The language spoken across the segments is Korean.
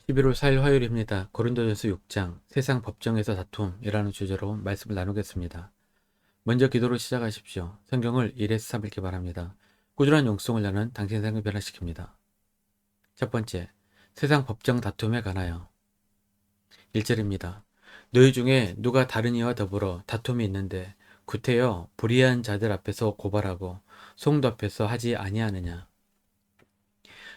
11월 4일 화요일입니다. 고린도전서 6장 세상 법정에서 다툼이라는 주제로 말씀을 나누겠습니다. 먼저 기도로 시작하십시오. 성경을 1에서 3 읽기 바랍니다. 꾸준한 용성을 나는 당신의 삶을 변화시킵니다. 첫 번째, 세상 법정 다툼에 관하여 1절입니다. 너희 중에 누가 다른 이와 더불어 다툼이 있는데 구태여 불의한 자들 앞에서 고발하고 송도 앞에서 하지 아니하느냐.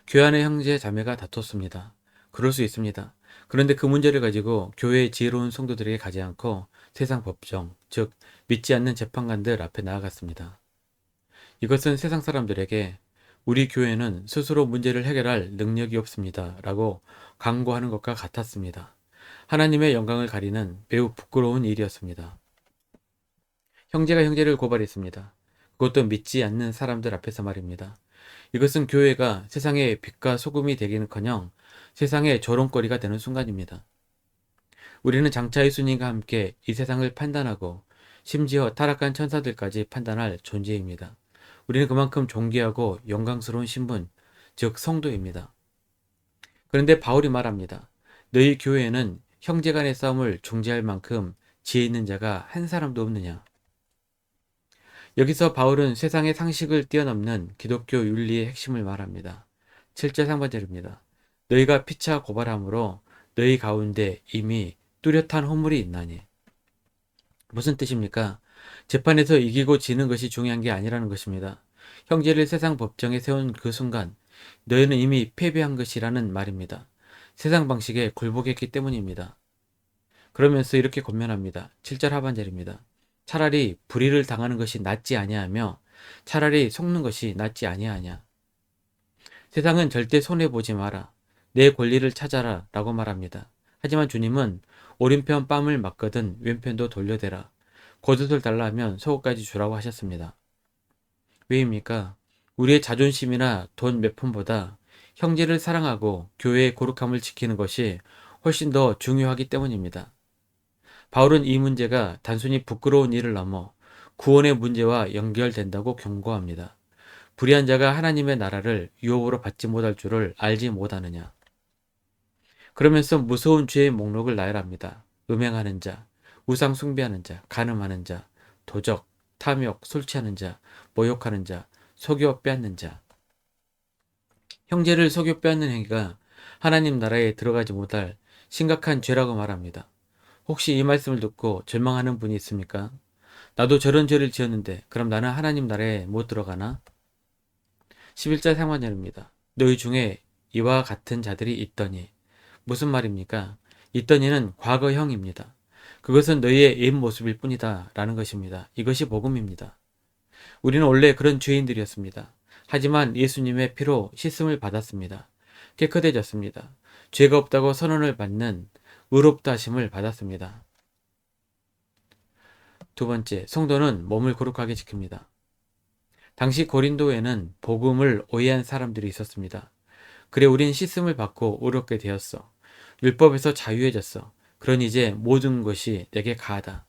교회 안의 형제 자매가 다퉜습니다. 그럴 수 있습니다. 그런데 그 문제를 가지고 교회의 지혜로운 성도들에게 가지 않고 세상 법정, 즉 믿지 않는 재판관들 앞에 나아갔습니다. 이것은 세상 사람들에게 우리 교회는 스스로 문제를 해결할 능력이 없습니다. 라고 강구하는 것과 같았습니다. 하나님의 영광을 가리는 매우 부끄러운 일이었습니다. 형제가 형제를 고발했습니다. 그것도 믿지 않는 사람들 앞에서 말입니다. 이것은 교회가 세상의 빛과 소금이 되기는커녕 세상의 조롱거리가 되는 순간입니다. 우리는 장차 예수님과 함께 이 세상을 판단하고 심지어 타락한 천사들까지 판단할 존재입니다. 우리는 그만큼 존귀하고 영광스러운 신분, 즉 성도입니다. 그런데 바울이 말합니다. 너희 교회에는 형제 간의 싸움을 중재할 만큼 지혜 있는 자가 한 사람도 없느냐. 여기서 바울은 세상의 상식을 뛰어넘는 기독교 윤리의 핵심을 말합니다. 7절 상반절입니다. 너희가 피차 고발함으로 너희 가운데 이미 뚜렷한 허물이 있나니. 무슨 뜻입니까? 재판에서 이기고 지는 것이 중요한 게 아니라는 것입니다. 형제를 세상 법정에 세운 그 순간 너희는 이미 패배한 것이라는 말입니다. 세상 방식에 굴복했기 때문입니다. 그러면서 이렇게 권면합니다. 7절 하반절입니다. 차라리 불의를 당하는 것이 낫지 아니하며 차라리 속는 것이 낫지 아니하냐. 세상은 절대 손해보지 마라. 내 권리를 찾아라 라고 말합니다. 하지만 주님은 오른편 뺨을 맞거든 왼편도 돌려대라. 겉옷을 달라 하면 속옷까지 주라고 하셨습니다. 왜입니까? 우리의 자존심이나 돈 몇 푼보다 형제를 사랑하고 교회의 거룩함을 지키는 것이 훨씬 더 중요하기 때문입니다. 바울은 이 문제가 단순히 부끄러운 일을 넘어 구원의 문제와 연결된다고 경고합니다. 불의한 자가 하나님의 나라를 유업으로 받지 못할 줄을 알지 못하느냐. 그러면서 무서운 죄의 목록을 나열합니다. 음행하는 자, 우상 숭배하는 자, 간음하는 자, 도적, 탐욕, 술 취하는 자, 모욕하는 자, 속여 빼앗는 자. 형제를 속여 빼앗는 행위가 하나님 나라에 들어가지 못할 심각한 죄라고 말합니다. 혹시 이 말씀을 듣고 절망하는 분이 있습니까? 나도 저런 죄를 지었는데 그럼 나는 하나님 나라에 못 들어가나? 11절 상반절입니다. 너희 중에 이와 같은 자들이 있더니. 무슨 말입니까? 있더니는 과거형입니다. 그것은 너희의 옛 모습일 뿐이다 라는 것입니다. 이것이 복음입니다. 우리는 원래 그런 죄인들이었습니다. 하지만 예수님의 피로 씻음을 받았습니다. 깨끗해졌습니다. 죄가 없다고 선언을 받는 의롭다 하심을 받았습니다. 두 번째, 성도는 몸을 거룩하게 지킵니다. 당시 고린도에는 복음을 오해한 사람들이 있었습니다. 그래 우린 씻음을 받고 의롭게 되었어. 율법에서 자유해졌어. 그러니 이제 모든 것이 내게 가하다.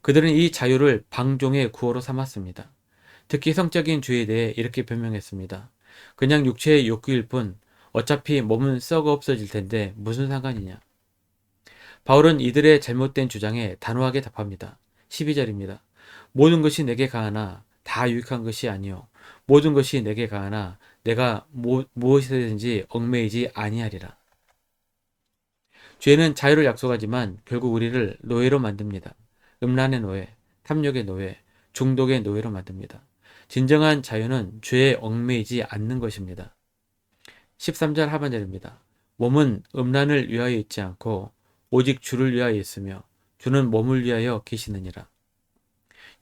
그들은 이 자유를 방종의 구호로 삼았습니다. 특히 성적인 죄에 대해 이렇게 변명했습니다. 그냥 육체의 욕구일 뿐 어차피 몸은 썩어 없어질 텐데 무슨 상관이냐. 바울은 이들의 잘못된 주장에 단호하게 답합니다. 12절입니다. 모든 것이 내게 가하나 다 유익한 것이 아니요 모든 것이 내게 가하나 내가 무엇이든지 얽매이지 아니하리라. 죄는 자유를 약속하지만 결국 우리를 노예로 만듭니다. 음란의 노예, 탐욕의 노예, 중독의 노예로 만듭니다. 진정한 자유는 죄에 얽매이지 않는 것입니다. 13절 하반절입니다. 몸은 음란을 위하여 있지 않고 오직 주를 위하여 있으며 주는 몸을 위하여 계시느니라.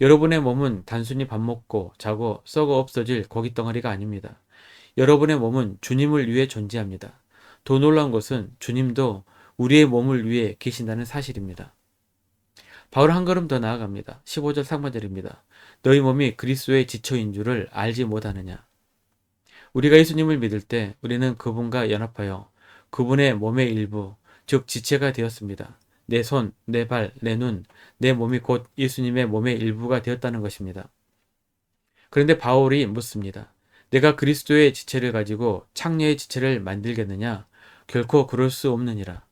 여러분의 몸은 단순히 밥 먹고 자고 썩어 없어질 고깃덩어리가 아닙니다. 여러분의 몸은 주님을 위해 존재합니다. 더 놀라운 것은 주님도 우리의 몸을 위해 계신다는 사실입니다. 바울 한 걸음 더 나아갑니다. 15절 상반절입니다. 너희 몸이 그리스도의 지처인 줄을 알지 못하느냐. 우리가 예수님을 믿을 때 우리는 그분과 연합하여 그분의 몸의 일부, 즉 지체가 되었습니다. 내 손, 내 발, 내 눈, 내 몸이 곧 예수님의 몸의 일부가 되었다는 것입니다. 그런데 바울이 묻습니다. 내가 그리스도의 지체를 가지고 창녀의 지체를 만들겠느냐? 결코 그럴 수 없느니라.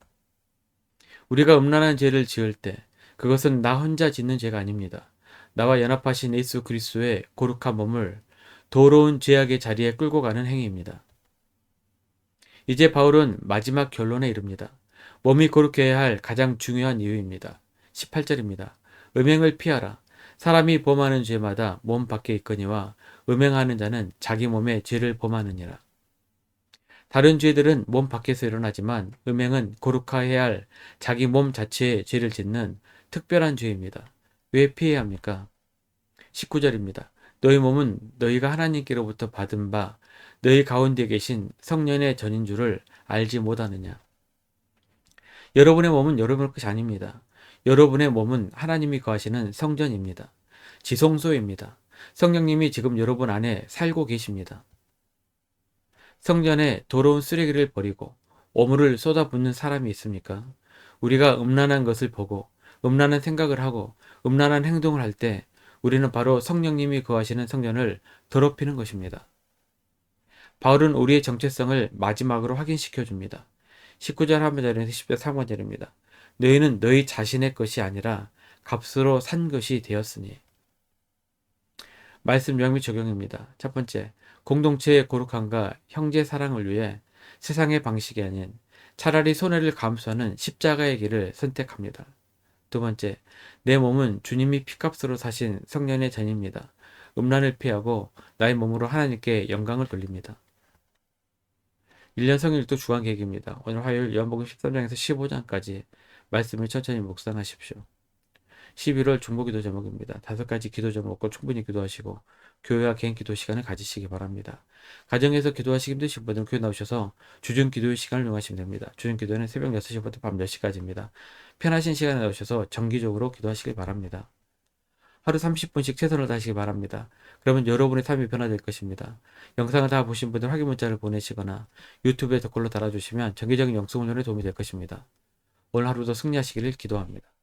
우리가 음란한 죄를 지을 때 그것은 나 혼자 짓는 죄가 아닙니다. 나와 연합하신 예수 그리스도의 거룩한 몸을 더러운 죄악의 자리에 끌고 가는 행위입니다. 이제 바울은 마지막 결론에 이릅니다. 몸이 거룩해야 할 가장 중요한 이유입니다. 18절입니다. 음행을 피하라. 사람이 범하는 죄마다 몸 밖에 있거니와 음행하는 자는 자기 몸에 죄를 범하느니라. 다른 죄들은 몸 밖에서 일어나지만 음행은 거룩해야 할 자기 몸 자체에 죄를 짓는 특별한 죄입니다. 왜 피해야 합니까? 19절입니다. 너희 몸은 너희가 하나님께로부터 받은 바 너희 가운데 계신 성령의 전인 줄을 알지 못하느냐. 여러분의 몸은 여러분의 것이 아닙니다. 여러분의 몸은 하나님이 거하시는 성전입니다. 지성소입니다. 성령님이 지금 여러분 안에 살고 계십니다. 성전에 더러운 쓰레기를 버리고 오물을 쏟아붓는 사람이 있습니까? 우리가 음란한 것을 보고 음란한 생각을 하고 음란한 행동을 할 때 우리는 바로 성령님이 거하시는 성전을 더럽히는 것입니다. 바울은 우리의 정체성을 마지막으로 확인시켜 줍니다. 19절 하반절에서 10절 3번절입니다. 너희는 너희 자신의 것이 아니라 값으로 산 것이 되었으니. 말씀 명미 적용입니다. 첫 번째, 공동체의 거룩함과 형제 사랑을 위해 세상의 방식이 아닌 차라리 손해를 감수하는 십자가의 길을 선택합니다. 두 번째, 내 몸은 주님이 피값으로 사신 성령의 전입니다. 음란을 피하고 나의 몸으로 하나님께 영광을 돌립니다. 1년 성일도 주간 계획입니다. 오늘 화요일 요한복음 13장에서 15장까지 말씀을 천천히 묵상하십시오. 11월 중보기도 제목입니다. 5가지 기도 제목과 충분히 기도하시고 교회와 개인 기도 시간을 가지시기 바랍니다. 가정에서 기도하시기 힘드신 분들은 교회 나오셔서 주중 기도의 시간을 이용하시면 됩니다. 주중 기도는 새벽 6시부터 밤 10시까지입니다. 편하신 시간에 나오셔서 정기적으로 기도하시길 바랍니다. 하루 30분씩 최선을 다하시기 바랍니다. 그러면 여러분의 삶이 변화될 것입니다. 영상을 다 보신 분들 확인 문자를 보내시거나 유튜브에 댓글로 달아주시면 정기적인 영성 훈련에 도움이 될 것입니다. 오늘 하루도 승리하시기를 기도합니다.